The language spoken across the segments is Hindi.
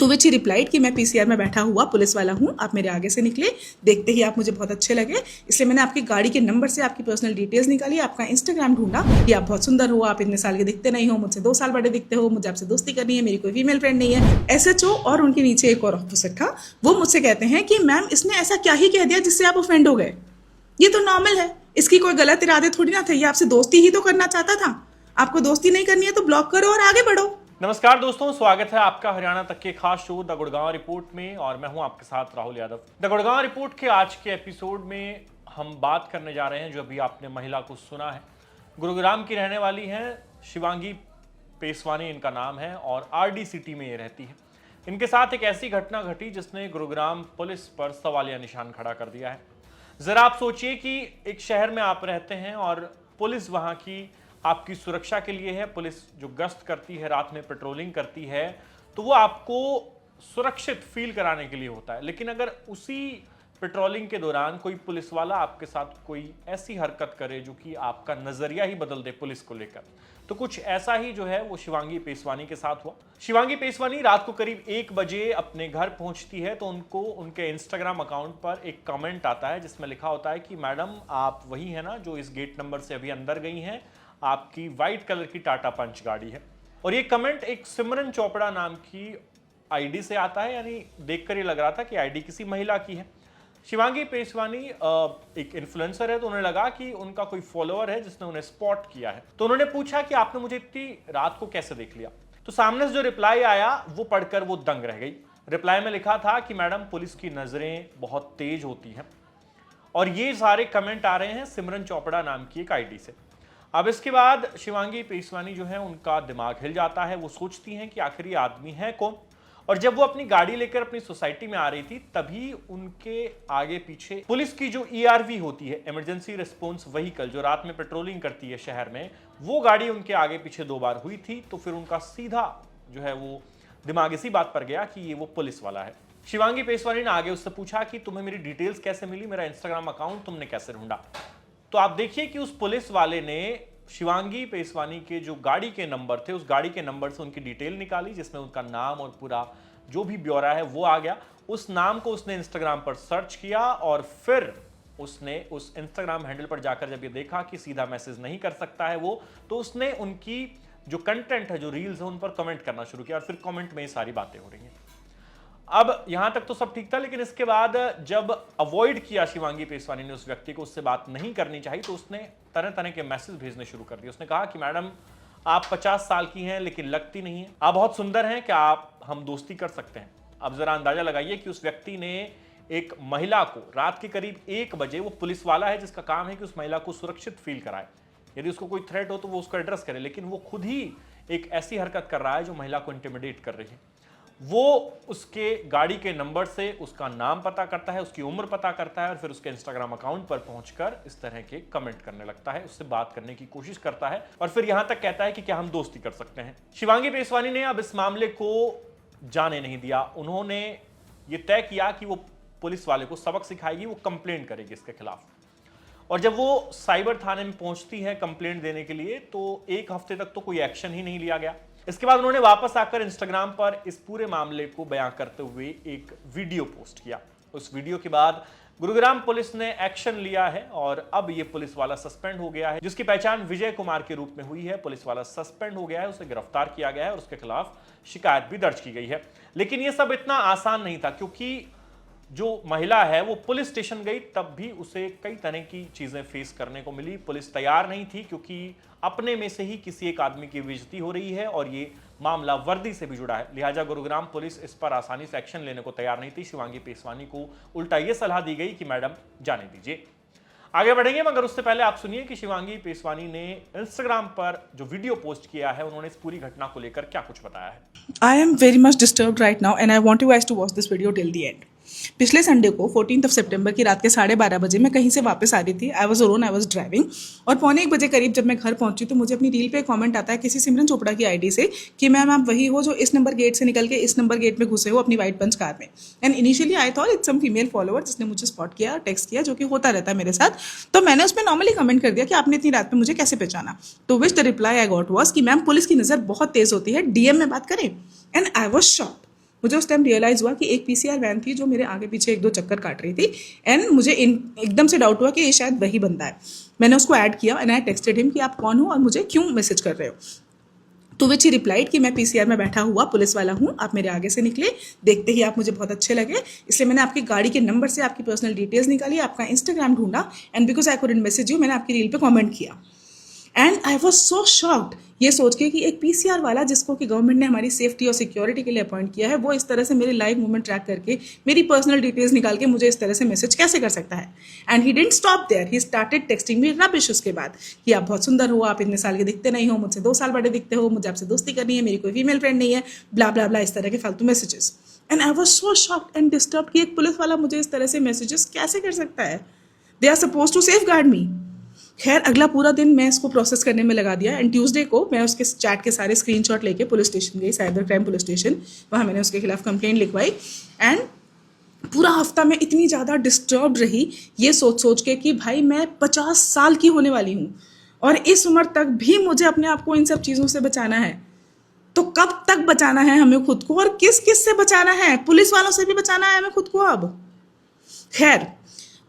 टू विच ही रिप्लाइड कि मैं पीसीआर में बैठा हुआ पुलिस वाला हूँ, आप मेरे आगे से निकले, देखते ही आप मुझे बहुत अच्छे लगे, इसलिए मैंने आपकी गाड़ी के नंबर से आपकी पर्सनल डिटेल्स निकाली, आपका इंस्टाग्राम ढूंढा कि आप बहुत सुंदर हो, आप इतने साल के दिखते नहीं हो, मुझसे 2 साल बड़े दिखते हो, मुझे आपसे दोस्ती करनी है, मेरी कोई फीमेल फ्रेंड नहीं है। एसएचओ और उनके नीचे एक और ऑफिसर था, वो मुझसे कहते हैं कि मैम इसने ऐसा क्या ही कह दिया जिससे आप ऑफेंड हो गए, ये तो नॉर्मल है, इसकी कोई गलत इरादे थोड़ी ना थे, ये आपसे दोस्ती ही तो करना चाहता था, आपको दोस्ती नहीं करनी है तो ब्लॉक करो और आगे बढ़ो। नमस्कार दोस्तों, स्वागत है आपका हरियाणा तक के खास शो द गुड़गांव रिपोर्ट में और मैं हूं आपके साथ राहुल यादव। द गुड़गांव रिपोर्ट के आज के एपिसोड में हम बात करने जा रहे हैं, जो अभी आपने महिला को सुना है, गुरुग्राम की रहने वाली हैं शिवांगी पेसवानी इनका नाम है और आरडी सिटी में ये रहती है। इनके साथ एक ऐसी घटना घटी जिसने गुरुग्राम पुलिस पर सवालिया निशान खड़ा कर दिया है। जरा आप सोचिए कि एक शहर में आप रहते हैं और पुलिस वहां की आपकी सुरक्षा के लिए है, पुलिस जो गश्त करती है, रात में पेट्रोलिंग करती है, तो वो आपको सुरक्षित फील कराने के लिए होता है। लेकिन अगर उसी पेट्रोलिंग के दौरान कोई पुलिस वाला आपके साथ कोई ऐसी हरकत करे जो कि आपका नजरिया ही बदल दे पुलिस को लेकर, तो कुछ ऐसा ही जो है वो शिवांगी पेसवानी के साथ हुआ। शिवांगी पेसवानी रात को करीब 1 बजे अपने घर पहुंचती है तो उनको उनके इंस्टाग्राम अकाउंट पर एक कमेंट आता है जिसमें लिखा होता है कि मैडम आप वही है ना जो इस गेट नंबर से अभी अंदर गई हैं, आपकी व्हाइट कलर की टाटा पंच गाड़ी है। और ये कमेंट एक सिमरन चोपड़ा नाम की आईडी से आता है, यानी देखकर ये लग रहा था कि आईडी किसी महिला की है। शिवांगी पेसवानी एक इन्फ्लुएंसर है, तो उन्हें लगा कि उनका कोई फॉलोअर है जिसने उन्हें स्पॉट किया है, तो उन्होंने पूछा कि आपने मुझे इतनी रात को कैसे देख लिया। तो सामने से जो रिप्लाई आया वो पढ़कर वो दंग रह गई। रिप्लाई में लिखा था कि मैडम पुलिस की नजरें बहुत तेज होती हैं, और ये सारे कमेंट आ रहे हैं सिमरन चोपड़ा नाम की एक आईडी से। अब इसके बाद शिवांगी पेसवानी जो है उनका दिमाग हिल जाता है, वो सोचती हैं कि आखिर ये आदमी है कौन। और जब वो अपनी गाड़ी लेकर अपनी सोसाइटी में आ रही थी तभी उनके आगे पीछे पुलिस की जो ईआरवी होती है, इमरजेंसी रिस्पॉन्स व्हीकल, जो रात में पेट्रोलिंग करती है शहर में, वो गाड़ी उनके आगे पीछे 2 बार हुई थी। तो फिर उनका सीधा जो है वो दिमाग इसी बात पर गया कि ये वो पुलिस वाला है। शिवांगी पेसवानी ने आगे उससे पूछा कि तुम्हें मेरी डिटेल्स कैसे मिली, मेरा इंस्टाग्राम अकाउंट तुमने कैसे ढूंढा। तो आप देखिए कि उस पुलिस वाले ने शिवांगी पेसवानी के जो गाड़ी के नंबर थे, उस गाड़ी के नंबर से उनकी डिटेल निकाली, जिसमें उनका नाम और पूरा जो भी ब्यौरा है वो आ गया। उस नाम को उसने इंस्टाग्राम पर सर्च किया और फिर उसने उस इंस्टाग्राम हैंडल पर जाकर जब ये देखा कि सीधा मैसेज नहीं कर सकता है वो, तो उसने उनकी जो कंटेंट है, जो रील्स है, उन पर कमेंट करना शुरू किया और फिर कमेंट में ये सारी बातें हो रही हैं। अब यहां तक तो सब ठीक था, लेकिन इसके बाद जब अवॉइड किया शिवांगी पेसवानी ने उस व्यक्ति को, उससे बात नहीं करनी चाहिए, तो उसने तरह तरह के मैसेज भेजने शुरू कर दिए। उसने कहा कि मैडम आप 50 साल की हैं लेकिन लगती नहीं है, आप बहुत सुंदर हैं, क्या हम दोस्ती कर सकते हैं। अब जरा अंदाजा लगाइए कि उस व्यक्ति ने एक महिला को रात के करीब 1 बजे, वो पुलिस वाला है जिसका काम है कि उस महिला को सुरक्षित फील कराए, यदि उसको कोई थ्रेट हो तो वो उसको एड्रेस करे, लेकिन वो खुद ही एक ऐसी हरकत कर रहा है जो महिला को इंटिमिडेट कर रही है। वो उसके गाड़ी के नंबर से उसका नाम पता करता है, उसकी उम्र पता करता है और फिर उसके इंस्टाग्राम अकाउंट पर पहुंचकर इस तरह के कमेंट करने लगता है, उससे बात करने की कोशिश करता है और फिर यहां तक कहता है कि क्या हम दोस्ती कर सकते हैं। शिवांगी पेसवानी ने अब इस मामले को जाने नहीं दिया। उन्होंने ये तय किया कि वो पुलिस वाले को सबक सिखाएगी, वो कंप्लेंट करेगी इसके खिलाफ। और जब वो साइबर थाने में पहुंचती है कंप्लेंट देने के लिए, तो 1 हफ्ते तक तो कोई एक्शन ही नहीं लिया गया। इसके बाद उन्होंने वापस आकर इंस्टाग्राम पर इस पूरे मामले को बयां करते हुए एक वीडियो पोस्ट किया। उस वीडियो के बाद गुरुग्राम पुलिस ने एक्शन लिया है और अब यह पुलिस वाला सस्पेंड हो गया है, जिसकी पहचान विजय कुमार के रूप में हुई है। पुलिस वाला सस्पेंड हो गया है, उसे गिरफ्तार किया गया है और उसके खिलाफ शिकायत भी दर्ज की गई है। लेकिन यह सब इतना आसान नहीं था, क्योंकि जो महिला है वो पुलिस स्टेशन गई तब भी उसे कई तरह की चीजें फेस करने को मिली। पुलिस तैयार नहीं थी, क्योंकि अपने में से ही किसी एक आदमी की बेइज्जती हो रही है और ये मामला वर्दी से भी जुड़ा है। लिहाजा गुरुग्राम पुलिस इस पर आसानी से एक्शन लेने को तैयार नहीं थी। शिवांगी पेसवानी को उल्टा ये सलाह दी गई कि मैडम जाने दीजिए। आगे बढ़ेंगे, मगर उससे पहले आप सुनिए कि शिवांगी पेसवानी ने इंस्टाग्राम पर जो वीडियो पोस्ट किया है, उन्होंने इस पूरी घटना को लेकर क्या कुछ बताया है। I am very much disturbed right now and I want you guys to watch this video till the end. पिछले संडे को 14 सितंबर की रात के 12:30 बजे मैं कहीं से वापस आ रही थी। I was alone, I was driving, और 1:45 बजे करीब जब मैं घर पहुंची तो मुझे अपनी रील पे कमेंट आता है किसी सिमरन चोपड़ा की आईडी से कि मैम आप वही हो जो इस नंबर गेट से निकल के इस नंबर गेट में घुसे हो अपनी व्हाइट पंच कार में। And initially I thought it's some female follower जिसने मुझे स्पॉट किया, टेक्स्ट किया, जो कि होता रहता है मेरे साथ। तो मैंने उसमें नॉर्मली कमेंट कर दिया कि आपने इतनी रात में मुझे कैसे पहचाना। तो which the reply I got was कि मैम पुलिस की नज़र बहुत तेज होती है, डीएम में बात करें। And I was shocked. मुझे उस टाइम रियलाइज़ हुआ कि एक पीसीआर वैन थी जो मेरे आगे पीछे 1-2 चक्कर काट रही थी एंड मुझे एकदम से डाउट हुआ कि ये शायद वही बंदा है। मैंने उसको ऐड किया एंड आई टेक्सटेड हिम कि आप कौन हो और मुझे क्यों मैसेज कर रहे हो। तो विच ही रिप्लाइड कि मैं पीसीआर में बैठा हुआ पुलिस वाला हूँ, आप मेरे आगे से निकले, देखते ही आप मुझे बहुत अच्छे लगे, इसलिए मैंने आपकी गाड़ी के नंबर से आपकी पर्सनल डिटेल्स निकाली, आपका इंस्टाग्राम ढूंढा and because I couldn't message you, मैंने आपकी रील पे कमेंट किया। And I was so shocked ये सोच के कि एक पीसीआर वाला जिसको कि गवर्नमेंट ने हमारी सेफ्टी और सिक्योरिटी के लिए अपॉइंट किया है, वो इस तरह से मेरे लाइव मूवमेंट ट्रैक करके मेरी पर्सनल डिटेल्स निकाल के मुझे इस तरह से मैसेज कैसे कर सकता है। And he didn't stop there, he started texting me rubbish उसके बाद कि आप बहुत सुंदर हो, आप इतने साल के दिखते नहीं हो, मुझसे 2 साल बड़े दिखते हो, मुझे आपसे दोस्ती करनी है, मेरी कोई फीमेल फ्रेंड नहीं है, ब्ला ब्ला ब्ला, इस तरह के फालतू messages. And I was so shocked and disturb कि एक पुलिस वाला मुझे इस तरह से मैसेजेस कैसे कर सकता है। They are suppose to safeguard me. खैर अगला पूरा दिन मैं इसको प्रोसेस करने में लगा दिया एंड ट्यूसडे को मैं उसके चैट के सारे स्क्रीनशॉट लेके पुलिस स्टेशन गई, साइबर क्राइम पुलिस स्टेशन। वहाँ मैंने उसके खिलाफ कंप्लेंट लिखवाई एंड पूरा हफ्ता मैं इतनी ज़्यादा डिस्टर्ब रही ये सोच के कि भाई मैं 50 साल की होने वाली हूँ और इस उम्र तक भी मुझे अपने आप को इन सब चीज़ों से बचाना है। तो कब तक बचाना है हमें खुद को और किस किस से बचाना है? पुलिस वालों से भी बचाना है हमें खुद को अब। खैर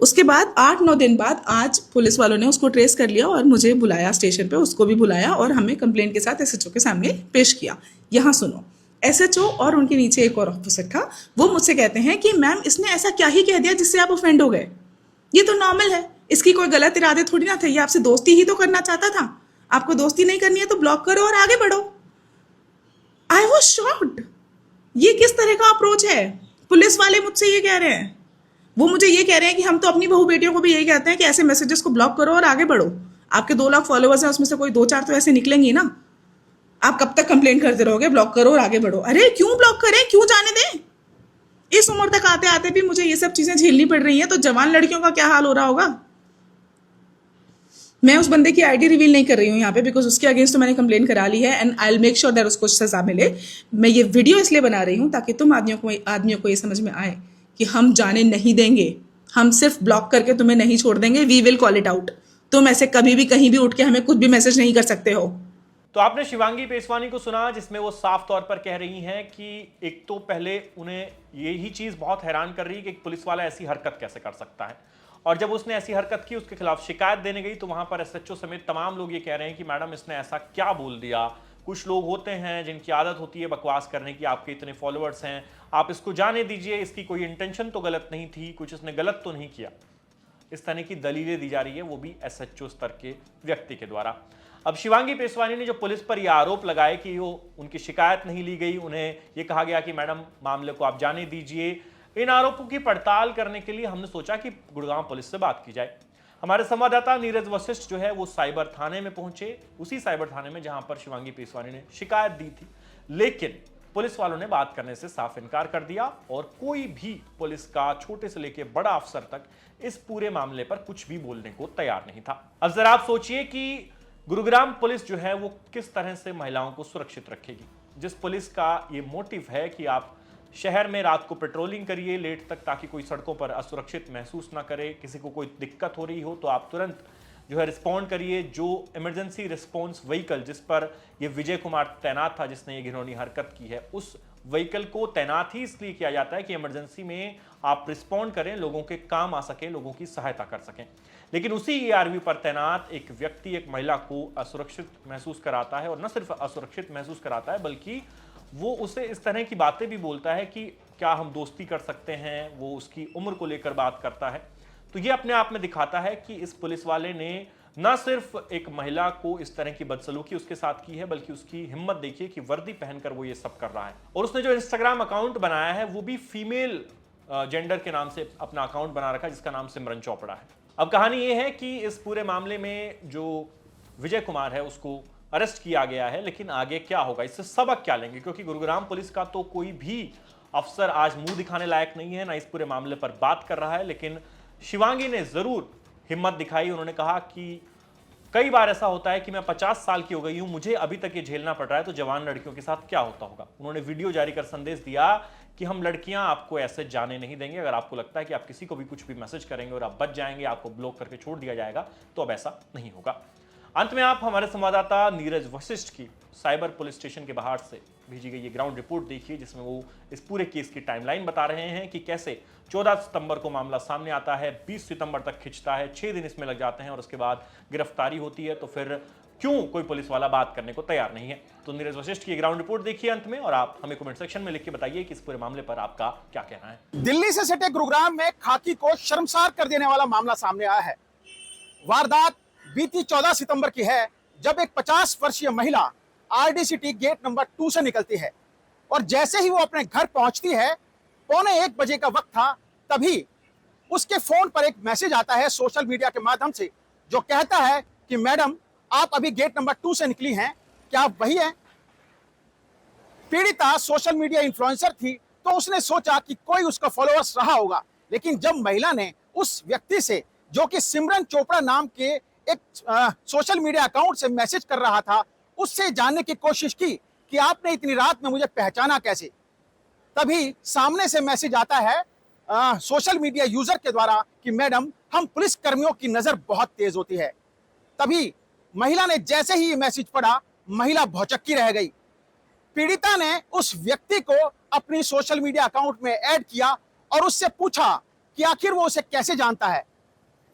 उसके बाद 8-9 दिन बाद आज पुलिस वालों ने उसको ट्रेस कर लिया और मुझे बुलाया स्टेशन पे, उसको भी बुलाया और हमें कंप्लेंट के साथ एसएचओ के सामने पेश किया। यहाँ सुनो, एसएचओ और उनके नीचे एक और ऑफिसर था, वो मुझसे कहते हैं कि मैम इसने ऐसा क्या ही कह दिया जिससे आप ऑफेंड हो गए, ये तो नॉर्मल है, इसकी कोई गलत इरादे थोड़ी ना थे, ये आपसे दोस्ती ही तो करना चाहता था, आपको दोस्ती नहीं करनी है तो ब्लॉक करो और आगे बढ़ो। आई वॉज शॉक्ड, ये किस तरह का अप्रोच है? पुलिस वाले मुझसे ये कह रहे हैं, वो मुझे ये कह रहे हैं कि हम तो अपनी बहू बेटियों को भी यही कहते हैं कि ऐसे मैसेजेस को ब्लॉक करो और आगे बढ़ो। आपके 2 लाख फॉलोअर्स हैं, उसमें से कोई 2-4 तो ऐसे निकलेंगे ना। आप कब तक कंप्लेंट करते रहोगे ब्लॉक करो और आगे बढ़ो? अरे क्यों ब्लॉक करें, क्यों जाने दें? इस उम्र तक आते आते भी मुझे ये सब चीजें झेलनी पड़ रही हैं, तो जवान लड़कियों का क्या हाल हो रहा होगा। मैं उस बंदे की आईडी रिवील नहीं कर रही हूँ यहाँ पे बिकॉज उसके अगेंस्ट तो मैंने कंप्लेन करा ली है and I will make sure that उसको सजा मिले। मैं ये वीडियो इसलिए बना रही हूँ ताकि तुम आदमियों को ये समझ में आए कि हम जाने नहीं देंगे, हम सिर्फ ब्लॉक करके तुम्हें नहीं छोड़ देंगे, we will call it out. तुम ऐसे कभी भी कहीं भी उठ के हमें कुछ भी मैसेज नहीं कर सकते हो। तो आपने शिवांगी पेसवानी को सुना जिसमें वो साफ तौर पर कह रही हैं कि एक तो पहले उन्हें यही चीज बहुत हैरान कर रही है कि एक पुलिस वाला ऐसी हरकत कैसे कर सकता है, और जब उसने ऐसी हरकत की उसके खिलाफ शिकायत देने गई तो वहां पर एसएचओ समेत तमाम लोग ये कह रहे हैं कि मैडम इसने ऐसा क्या बोल दिया। कुछ लोग होते हैं जिनकी आदत होती है बकवास करने की, आपके इतने फॉलोअर्स हैं, आप इसको जाने दीजिए, इसकी कोई इंटेंशन तो गलत नहीं थी, कुछ इसने गलत तो नहीं किया। इस तरह की दलीलें दी जा रही है, वो भी एसएचओ स्तर के व्यक्ति के द्वारा। अब शिवांगी पेसवानी ने जो पुलिस पर यह आरोप लगाए कि वो उनकी शिकायत नहीं ली गई, उन्हें ये कहा गया कि मैडम मामले को आप जाने दीजिए, इन आरोपों की पड़ताल करने के लिए हमने सोचा कि गुड़गांव पुलिस से बात की जाए। हमारे संवाददाता नीरज वशिष्ठ जो है वो साइबर थाने में पहुंचे, उसी साइबर थाने में जहां पर शिवांगी पेसवानी ने शिकायत दी थी, लेकिन पुलिस वालों ने बात करने से साफ इनकार कर दिया और कोई भी पुलिस का छोटे से लेकर बड़ा अफसर तक इस पूरे मामले पर कुछ भी बोलने को तैयार नहीं था। अब जरा आप सोचिए कि गुरुग्राम पुलिस जो है वो किस तरह से महिलाओं को सुरक्षित रखेगी। जिस पुलिस का ये मोटिव है कि आप शहर में रात को पेट्रोलिंग करिए लेट तक ताकि कोई सड़कों पर असुरक्षित महसूस ना करे, किसी को कोई दिक्कत हो रही हो तो आप तुरंत जो है रिस्पॉन्ड करिए। जो इमरजेंसी रिस्पॉन्स व्हीकल जिस पर ये विजय कुमार तैनात था जिसने ये घिनौनी हरकत की है, उस व्हीकल को तैनात ही इसलिए किया जाता है कि इमरजेंसी में आप रिस्पॉन्ड करें, लोगों के काम आ सके, लोगों की सहायता कर सकें। लेकिन उसी ईआरवी पर तैनात एक व्यक्ति एक महिला को असुरक्षित महसूस कराता है, और न सिर्फ असुरक्षित महसूस कराता है बल्कि वो उसे इस तरह की बातें भी बोलता है कि क्या हम दोस्ती कर सकते हैं, वो उसकी उम्र को लेकर बात करता है। तो ये अपने आप में दिखाता है कि इस पुलिस वाले ने न सिर्फ एक महिला को इस तरह की बदसलूकी उसके साथ की है बल्कि उसकी हिम्मत देखिए कि वर्दी पहनकर वो ये सब कर रहा है। और उसने जो इंस्टाग्राम अकाउंट बनाया है वो भी फीमेल जेंडर के नाम से अपना अकाउंट बना रखा है जिसका नाम सिमरन चोपड़ा है। अब कहानी ये है कि इस पूरे मामले में जो विजय कुमार है उसको अरेस्ट किया गया है, लेकिन आगे क्या होगा, इससे सबक क्या लेंगे, क्योंकि गुरुग्राम पुलिस का तो कोई भी अफसर आज मुंह दिखाने लायक नहीं है, ना इस पूरे मामले पर बात कर रहा है। लेकिन शिवांगी ने जरूर हिम्मत दिखाई। उन्होंने कहा कि कई बार ऐसा होता है कि मैं 50 साल की हो गई हूं, मुझे अभी तक ये झेलना पड़ रहा है, तो जवान लड़कियों के साथ क्या होता होगा। उन्होंने वीडियो जारी कर संदेश दिया कि हम लड़कियां आपको ऐसे जाने नहीं देंगे। अगर आपको लगता है कि आप किसी को भी कुछ भी मैसेज करेंगे और आप बच जाएंगे, आपको ब्लॉक करके छोड़ दिया जाएगा, तो अब ऐसा नहीं होगा। अंत में आप हमारे संवाददाता नीरज वशिष्ठ की साइबर पुलिस स्टेशन के बाहर से भेजी गई ये ग्राउंड रिपोर्ट देखिए, जिसमें वो इस पूरे केस की टाइमलाइन बता रहे हैं कि कैसे 14 सितंबर को मामला सामने आता है, 20 सितंबर तक खिंचता है, 6 दिन इसमें लग जाते हैं और उसके बाद गिरफ्तारी होती है। तो फिर क्यों कोई पुलिस वाला बात करने को तैयार नहीं है? तो नीरज वशिष्ठ की ग्राउंड रिपोर्ट देखिए अंत में, और आप हमें कमेंट सेक्शन में लिख के बताइए कि इस पूरे मामले पर आपका क्या कहना है। दिल्ली से सटे गुरुग्राम में खाकी को शर्मसार कर देने वाला मामला सामने आया है। वारदात बीती 14 सितंबर की है, जब एक 50 वर्षीय महिला आरडीसीटी गेट नंबर 2 से निकलती है और जैसे ही वो अपने घर पहुंचती है, 1:45 बजे का वक्त था, तभी उसके फोन पर एक मैसेज आता है सोशल मीडिया के माध्यम से, जो कहता है कि मैडम आप अभी गेट नंबर 2 से निकली हैं, क्या आप वही हैं? पीड़िता सोशल मीडिया इन्फ्लुएंसर थी, तो उसने सोचा कि कोई उसका फॉलोअर्स रहा होगा, लेकिन जब महिला ने उस व्यक्ति से, जो कि सिमरन चोपड़ा नाम के एक सोशल मीडिया अकाउंट से मैसेज कर रहा था, उससे जानने की कोशिश की कि आपने इतनी रात में मुझे पहचाना कैसे, तभी सामने से मैसेज आता है सोशल मीडिया यूजर के द्वारा कि मैडम हम पुलिस कर्मियों की नजर बहुत तेज होती है। तभी महिला ने जैसे ही ये मैसेज पढ़ा, महिला भौचक्की रह गई। पीड़िता ने उस व्यक्ति को अपनी सोशल मीडिया अकाउंट में ऐड किया और उससे पूछा कि आखिर वो उसे कैसे जानता है।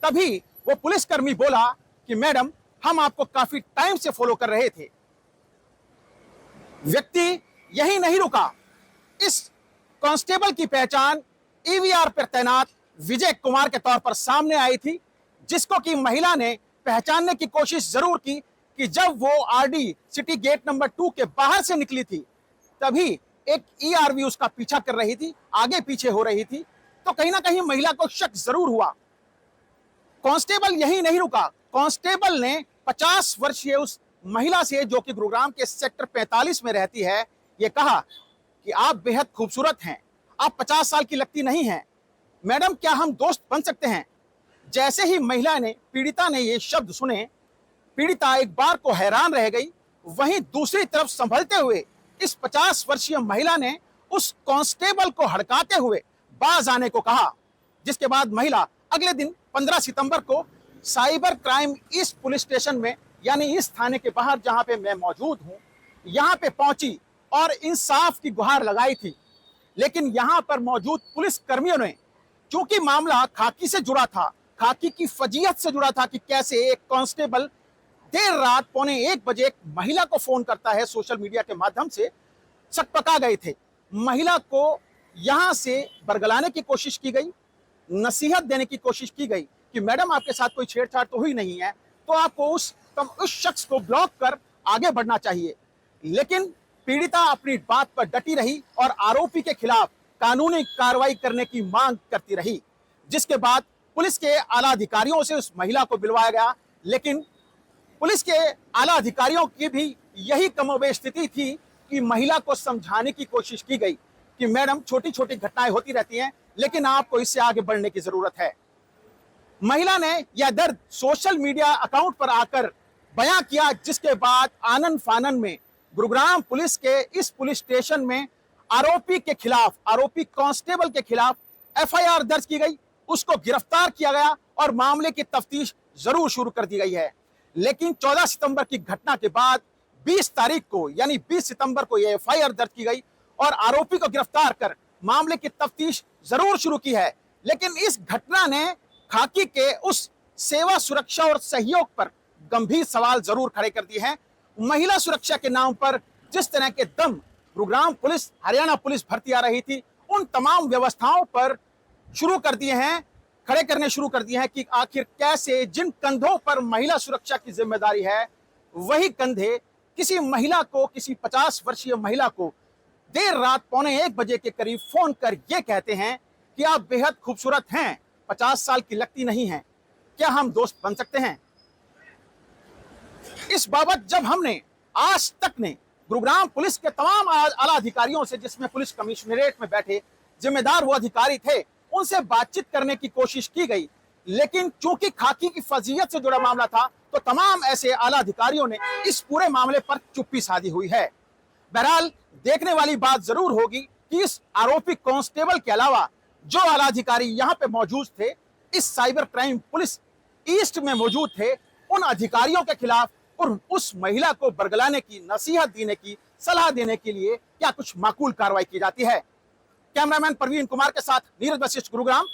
तभी वो पुलिसकर्मी बोला कि मैडम हम आपको काफी टाइम से फॉलो कर रहे थे। व्यक्ति यही नहीं रुका, इस कांस्टेबल की पहचान ईवीआर पर तैनात विजय कुमार के तौर पर सामने आई थी, जिसको कि महिला ने पहचानने की कोशिश जरूर की कि जब वो आरडी सिटी गेट नंबर 2 के बाहर से निकली थी, तभी एक ईआरवी उसका पीछा कर रही थी, आगे पीछे हो रही थी, तो कहीं ना कहीं महिला को शक जरूर हुआ। कांस्टेबल यही नहीं रुका, कांस्टेबल ने 50 वर्षीय उस महिला से, जो कि गुरुग्राम के सेक्टर 45 में रहती है, ये कहा कि आप बेहद खूबसूरत हैं, आप 50 साल की लगती नहीं हैं, मैडम क्या हम दोस्त बन सकते हैं? जैसे ही महिला ने, पीड़िता ने ये शब्द सुने, पीड़िता एक बार को हैरान रह गई। वहीं दूसरी तरफ संभलते हुए इस 50 वर्षीय महिला ने उस कांस्टेबल को हड़काते हुए बाज आने को कहा, जिसके बाद महिला अगले दिन 15 सितंबर को cyber crime east police station में, यानी इस थाने के बाहर जहां पे मैं मौजूद हूं, यहां पे पहुंची और इंसाफ की गुहार लगाई थी। लेकिन यहां पर मौजूद पुलिस कर्मियों ने, चूंकि मामला खाकी से जुड़ा था, खाकी की फजीयत से जुड़ा था कि कैसे एक कांस्टेबल देर रात 1:45 बजे एक महिला को फोन करता है सोशल मीडिया के माध्यम से, सकपका गए थे। महिला को यहां से बरगलाने की कोशिश की गई, नसीहत देने की कोशिश की गई कि मैडम आपके साथ कोई छेड़छाड़ तो हुई नहीं है, तो आपको उस शख्स को ब्लॉक कर आगे बढ़ना चाहिए। लेकिन पीड़िता अपनी बात पर डटी रही और आरोपी के खिलाफ कानूनी कार्रवाई करने की मांग करती रही, जिसके बाद पुलिस के आला अधिकारियों से उस महिला को बुलवाया गया। लेकिन पुलिस के आला अधिकारियों की भी यही कमोबेश स्थिति थी कि महिला को समझाने की कोशिश की गई कि मैडम छोटी छोटी घटनाएं होती रहती हैं, लेकिन आपको इससे आगे बढ़ने की जरूरत है। महिला ने यह दर्द सोशल मीडिया अकाउंट पर आकर बयां किया, जिसके बाद आनन फानन में गुरुग्राम पुलिस के इस पुलिस स्टेशन में आरोपी के खिलाफ, आरोपी कांस्टेबल के खिलाफ एफआईआर दर्ज की गई, उसको गिरफ्तार किया गया और मामले की तफ्तीश जरूर शुरू कर दी गई है। लेकिन 14 सितंबर की घटना के बाद 20 तारीख को, यानी 20 सितंबर को यह एफआईआर दर्ज की गई और आरोपी को गिरफ्तार कर मामले की तफ्तीश जरूर शुरू की है। लेकिन इस घटना ने खाकी के उस सेवा, सुरक्षा और सहयोग पर गंभीर सवाल जरूर खड़े कर दिए हैं। महिला सुरक्षा के नाम पर जिस तरह के दम गुरुग्राम पुलिस, हरियाणा पुलिस भर्ती आ रही थी, उन तमाम व्यवस्थाओं पर शुरू कर दिए हैं, खड़े करने शुरू कर दिए हैं कि आखिर कैसे जिन कंधों पर महिला सुरक्षा की जिम्मेदारी है, वही कंधे किसी महिला को, किसी 50 वर्षीय महिला को देर रात 1:45 बजे के करीब फोन कर ये कहते हैं कि आप बेहद खूबसूरत हैं, 50 साल की लगती नहीं हैं, क्या हम दोस्त बन सकते हैं? इस बाबत जब हमने आज तक ने गुरुग्राम पुलिस के तमाम आला अधिकारियों से, जिसमें पुलिस कमिश्नरेट में बैठे जिम्मेदार वो अधिकारी थे, उनसे बातचीत करने की कोशिश की गई, लेकिन चूंकि खाकी की फजीयत से जुड़ा मामला था, तो तमाम ऐसे आला अधिकारियों ने इस पूरे मामले पर चुप्पी साधी हुई है। बहरहाल देखने वाली बात जरूर होगी कि इस आरोपी कांस्टेबल के अलावा जो आला अधिकारी यहाँ पे मौजूद थे, इस साइबर क्राइम पुलिस ईस्ट में मौजूद थे, उन अधिकारियों के खिलाफ और उस महिला को बरगलाने की, नसीहत देने की सलाह देने के लिए क्या कुछ माकूल कार्रवाई की जाती है। कैमरामैन प्रवीण कुमार के साथ नीरज वशिष्ठ, गुरुग्राम।